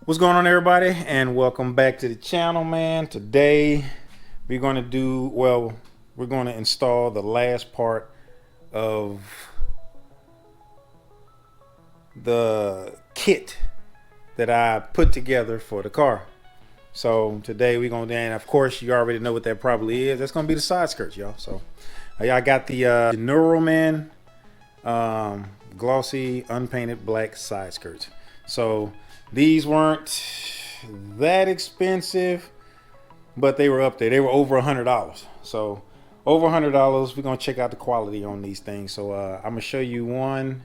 What's going on, everybody, and welcome back to the channel, man. Today we're going to we're going to install the last part of the kit that I put together for the car. So today we're going to, and of course you already know what that probably is. That's going to be the side skirts, y'all. So I got the Jenerouman glossy unpainted black side skirts. So these weren't that expensive, but they were up there. They were over $100. So over $100. We're gonna check out the quality on these things. So I'm gonna show you one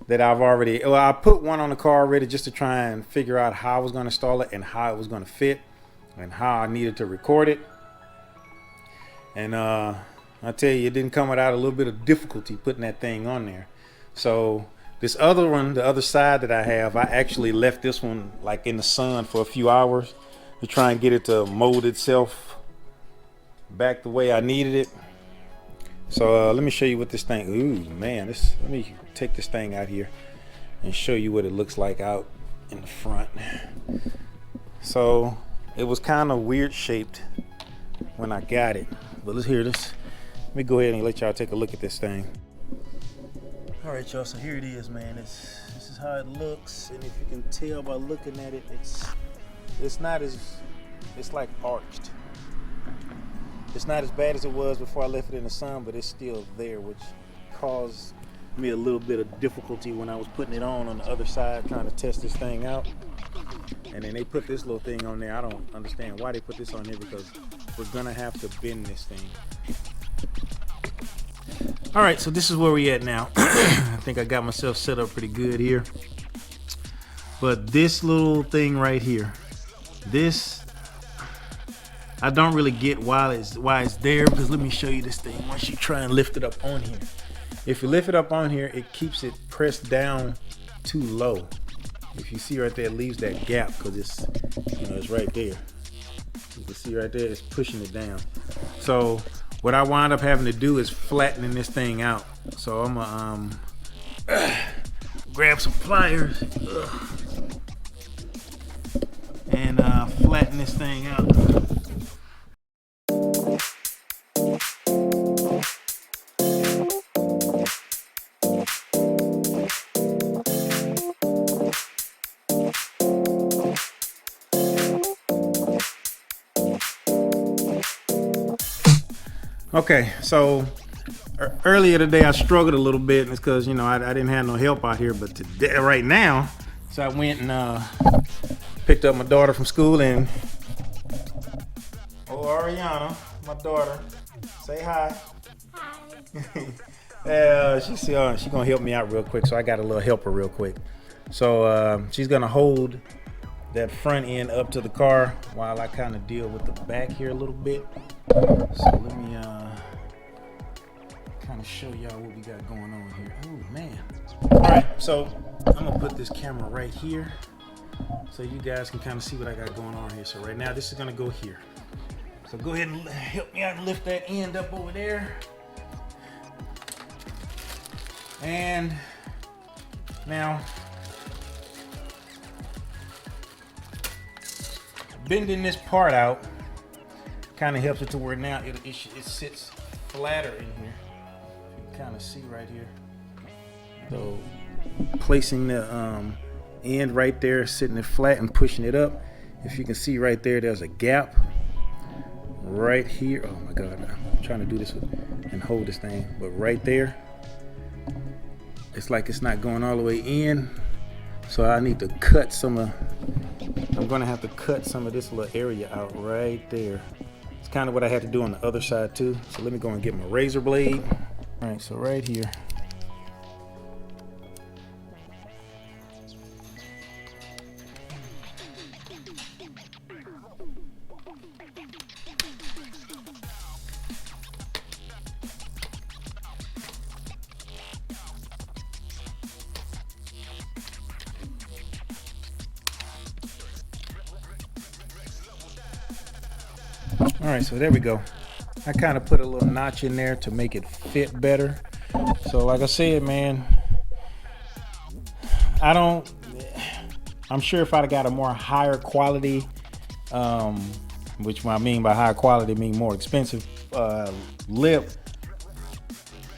that I put one on the car already just to try and figure out how I was gonna install it and how it was gonna fit and how I needed to record it. And I tell you, it didn't come without a little bit of difficulty putting that thing on there. So this other one, the other side that I have, I actually left this one like in the sun for a few hours to try and get it to mold itself back the way I needed it. So let me show you what this thing, ooh man, let me take this thing out here and show you what it looks like out in the front. So it was kind of weird shaped when I got it, but let's hear this. Let me go ahead and let y'all take a look at this thing. All right, y'all, so here it is, man. This is how it looks, and if you can tell by looking at it, it's like arched. It's not as bad as it was before I left it in the sun, but it's still there, which caused me a little bit of difficulty when I was putting it on the other side, trying to test this thing out. And then they put this little thing on there. I don't understand why they put this on there, because we're gonna have to bend this thing. All right, so this is where we at now. I think I got myself set up pretty good here. But this little thing right here, this, I don't really get why it's there, because let me show you this thing. Once you try and lift it up on here, if you lift it up on here, it keeps it pressed down too low. If you see right there, it leaves that gap because it's, it's right there. You can see right there, it's pushing it down. So what I wind up having to do is flattening this thing out. So I'm gonna grab some pliers and flatten this thing out. Okay, so earlier today I struggled a little bit, and it's because I didn't have no help out here. But today, right now, so I went and picked up my daughter from school, and Ariana, my daughter, say hi. Hi. She's gonna help me out real quick, so I got a little helper real quick. So she's gonna hold that front end up to the car while I kind of deal with the back here a little bit. So let me kind of show y'all what we got going on here. Oh man. All right, so I'm gonna put this camera right here so you guys can kind of see what I got going on here. So right now this is gonna go here. So go ahead and help me out and lift that end up over there. And now bending this part out kind of helps it to where now it sits flatter in here. You can kind of see right here. So placing the end right there, sitting it flat and pushing it up. If you can see right there, there's a gap right here. Oh my God, I'm trying to do this and hold this thing, but right there, it's like it's not going all the way in. So I need to cut I'm gonna have to cut some of this little area out right there. It's kind of what I had to do on the other side too. So let me go and get my razor blade. All right, so right here. All right, so there we go. I kind of put a little notch in there to make it fit better. So like I said, man, I'm I'm sure if I'd got a more higher quality, which I mean by higher quality, I mean more expensive lip,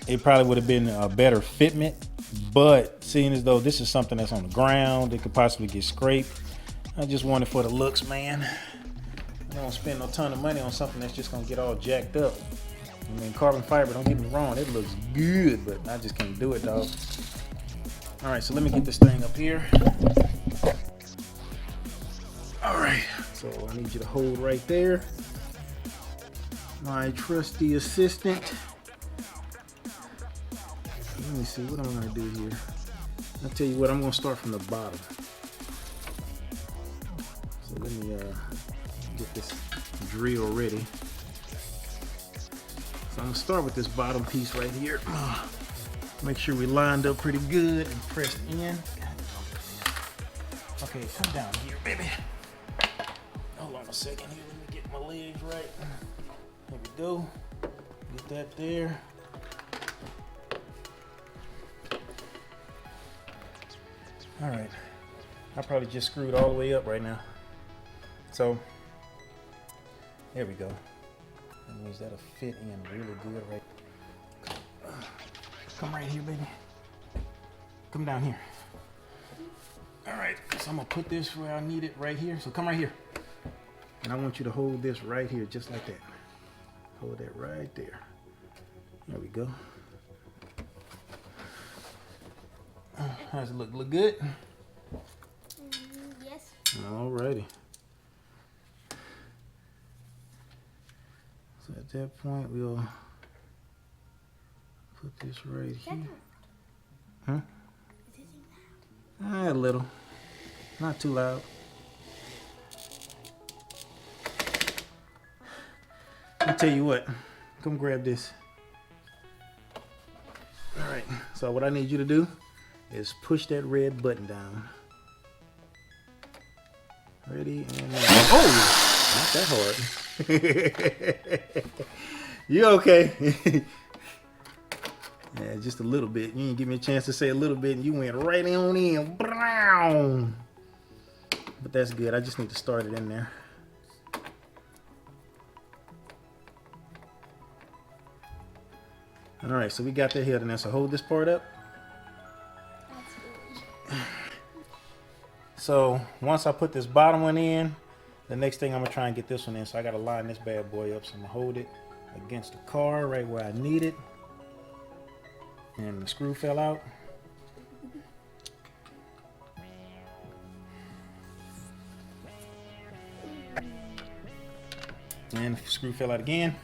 it probably would have been a better fitment. But seeing as though this is something that's on the ground, it could possibly get scraped. I just want it for the looks, man. I don't spend no ton of money on something that's just gonna get all jacked up. I mean, carbon fiber, don't get me wrong, it looks good, but I just can't do it, dog. All right, so let me get this thing up here. All right, so I need you to hold right there. My trusty assistant. Let me see what I'm gonna do here. I'll tell you what, I'm gonna start from the bottom. So let me get this drill ready. So I'm gonna start with this bottom piece right here. Make sure we lined up pretty good and pressed in. Okay, come down here, baby. Hold on a second here. Let me get my legs right. There we go. Get that there. All right. I probably just screwed all the way up right now. So, there we go. That means that'll fit in really good right. Come right here, baby. Come down here. All right, so I'm gonna put this where I need it right here. So come right here. And I want you to hold this right here, just like that. Hold that right there. There we go. How does it look? Look good? Yes. All righty. So at that point, we'll put this right here. Huh? A little. Not too loud. I'll tell you what. Come grab this. All right. So what I need you to do is push that red button down. Ready and oh, not that hard. You okay? Yeah, just a little bit. You didn't give me a chance to say a little bit, and you went right on in. Brown. But that's good. I just need to start it in there. All right, so we got that here. Now, so hold this part up. So once I put this bottom one in, the next thing I'm gonna try and get this one in. So I gotta line this bad boy up. So I'm gonna hold it against the car right where I need it. And the screw fell out. And the screw fell out again.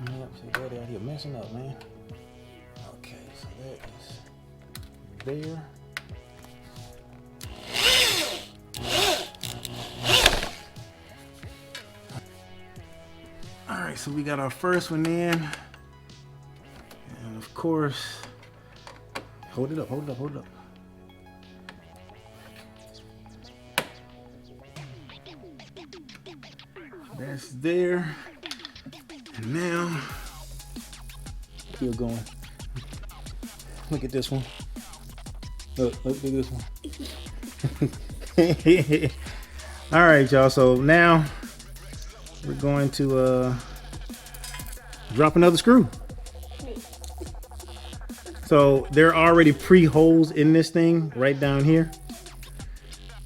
Yep, so daddy out here messing up, man. Okay, so that is there. All right, so we got our first one in. And of course, hold it up, hold it up, hold it up. That's there. And now, still going. Look at this one. Look at this one. All right, y'all. So now we're going to drop another screw. So there are already pre-holes in this thing right down here.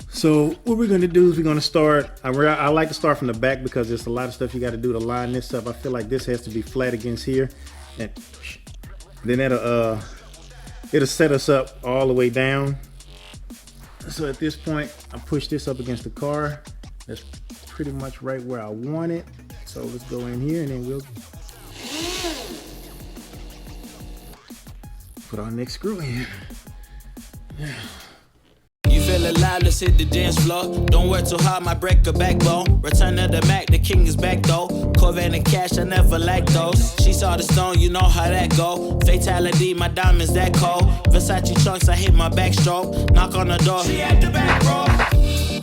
So what we're going to do is we're going to start, I like to start from the back because there's a lot of stuff you got to do to line this up. I feel like this has to be flat against here. And then it'll set us up all the way down. So at this point, I push this up against the car. That's pretty much right where I want it. So let's go in here and then we'll put our next screw in. Yeah. You feel alive, let's hit the dance floor. Don't work too hard, might break a backbone. Return of the Mac, the king is back though. Corvette and cash, I never lack those. She saw the stone, you know how that go. Fatality, my diamonds that cold. Versace trunks, I hit my backstroke. Knock on the door, she at the back, bro.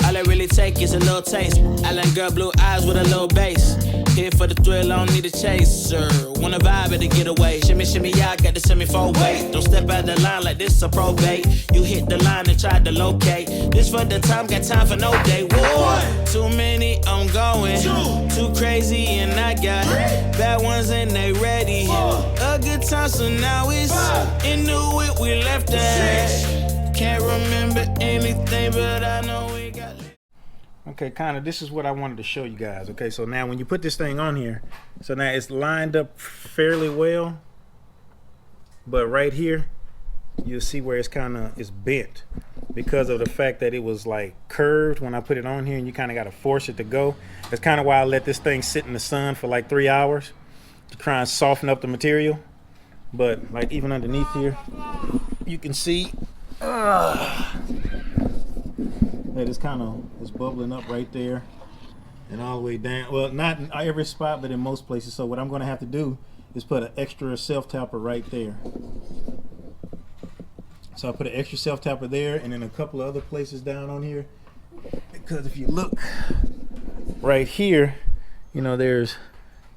I All I really take is a little taste. Island girl, blue eyes with a little bass. Here for the thrill, I don't need a chaser. Wanna vibe at a getaway. Shimmy, shimmy, yeah, I got the semi-four weight. Don't step out the line like this a probate. You hit the line and try to locate. This for the time, got time for no day. Whoa, too many, I'm going. Too crazy, and I got bad ones and they ready. A good time, so now it's into it, we left that. Can't remember anything, but I know we got. Okay, kind of, this is what I wanted to show you guys. Okay, so now when you put this thing on here, so now it's lined up fairly well, but right here you'll see where it's bent because of the fact that it was like curved when I put it on here, and you kind of got to force it to go. That's kind of why I let this thing sit in the sun for like 3 hours to try and soften up the material. But like even underneath here, you can see that it's bubbling up right there and all the way down. Well, not in every spot, but in most places. So what I'm going to have to do is put an extra self-tapper right there. So I put an extra self-tapper there, and then a couple of other places down on here. Because if you look right here, you know,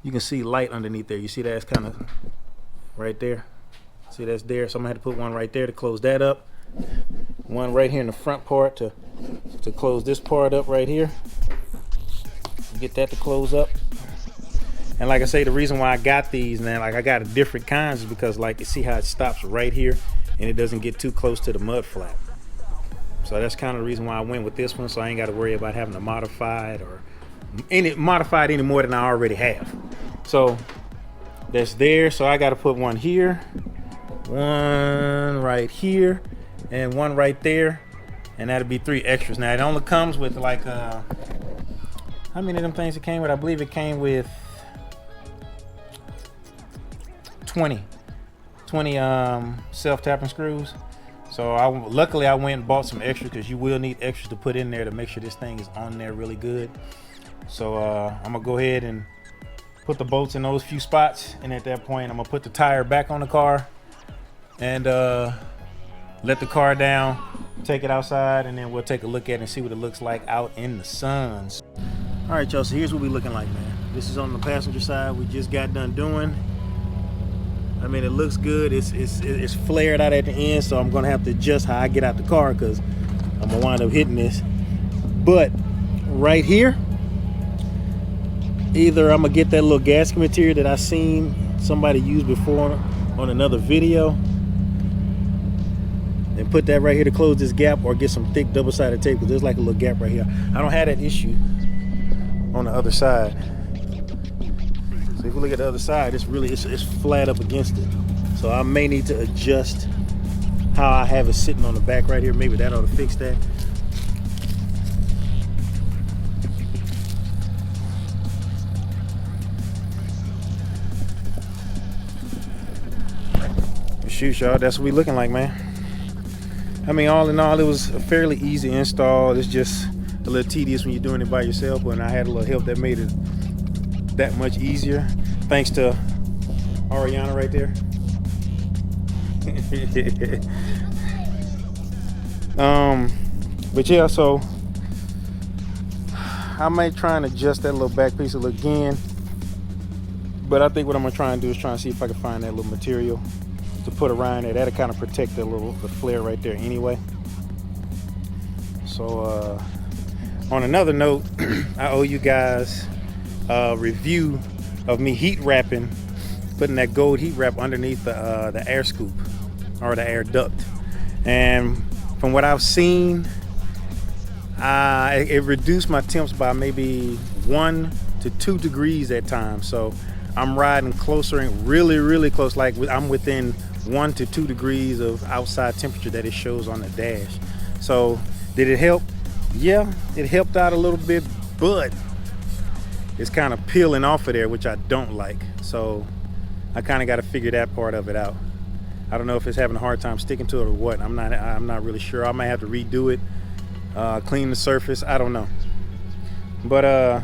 you can see light underneath there. You see that's kind of right there. See that's there. So I'm gonna have to put one right there to close that up. One right here in the front part to close this part up right here. Get that to close up. And like I say, the reason why I got these, man, like I got different kinds is because like you see how it stops right here and it doesn't get too close to the mud flap. So that's kind of the reason why I went with this one, so I ain't got to worry about having to modify it or modify it any more than I already have. So that's there. So I got to put one here, one right here, and one right there, and that'll be 3 extras. Now it only comes with like how many of them things it came with? I believe it came with 20 self-tapping screws. So luckily I went and bought some extras, because you will need extras to put in there to make sure this thing is on there really good. So I'm gonna go ahead and put the bolts in those few spots, and at that point I'm gonna put the tire back on the car and let the car down, take it outside, and then we'll take a look at it and see what it looks like out in the suns. All right, y'all, so here's what we looking like, man. This is on the passenger side. We just got done doing. I mean, it looks good. It's flared out at the end, so I'm gonna have to adjust how I get out the car, because I'm gonna wind up hitting this. But right here, either I'm gonna get that little gasket material that I seen somebody use before on another video and put that right here to close this gap, or get some thick double-sided tape, because there's like a little gap right here. I don't have that issue on the other side. So if you look at the other side, it's flat up against it. So I may need to adjust how I have it sitting on the back right here. Maybe that ought to fix that. Shoot, y'all, that's what we looking like, man. I mean, all in all, it was a fairly easy install. It's just a little tedious when you're doing it by yourself, but I had a little help that made it that much easier, thanks to Ariana right there. But yeah, so I might try and adjust that little back piece again, but I think what I'm gonna try and do is try and see if I can find that little material to put around there. That'll kind of protect the flare right there anyway. So on another note, I owe you guys a review of me heat wrapping, putting that gold heat wrap underneath the air scoop or the air duct. And from what I've seen, it reduced my temps by maybe 1 to 2 degrees at times. So I'm riding closer and really close, like I'm within 1 to 2 degrees of outside temperature that it shows on the dash. So did it help? Yeah, it helped out a little bit, but it's kind of peeling off of there, which I don't like. So I kind of got to figure that part of it out. I don't know if it's having a hard time sticking to it or what. I'm not really sure. I might have to redo it, clean the surface. I don't know. But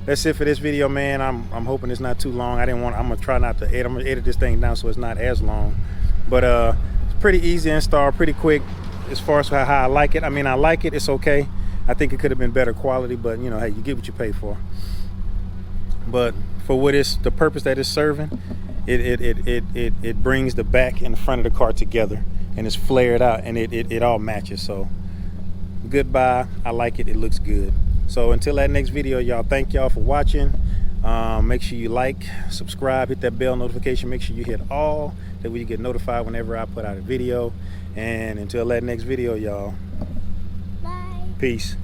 that's it for this video, man. I'm hoping it's not too long. I'm gonna try not to edit. I'm gonna edit this thing down so it's not as long. But it's pretty easy install, pretty quick as far as how I like it. I mean, I like it. It's okay. I think it could have been better quality, but you know, hey, you get what you pay for. But for what it's the purpose that it's serving, it brings the back and the front of the car together, and it's flared out, and it all matches. So goodbye. I like it. It looks good. So until that next video, y'all, thank y'all for watching. Make sure you like, subscribe, hit that bell notification. Make sure you hit all, that way you get notified whenever I put out a video. And until that next video, y'all, Bye. peace.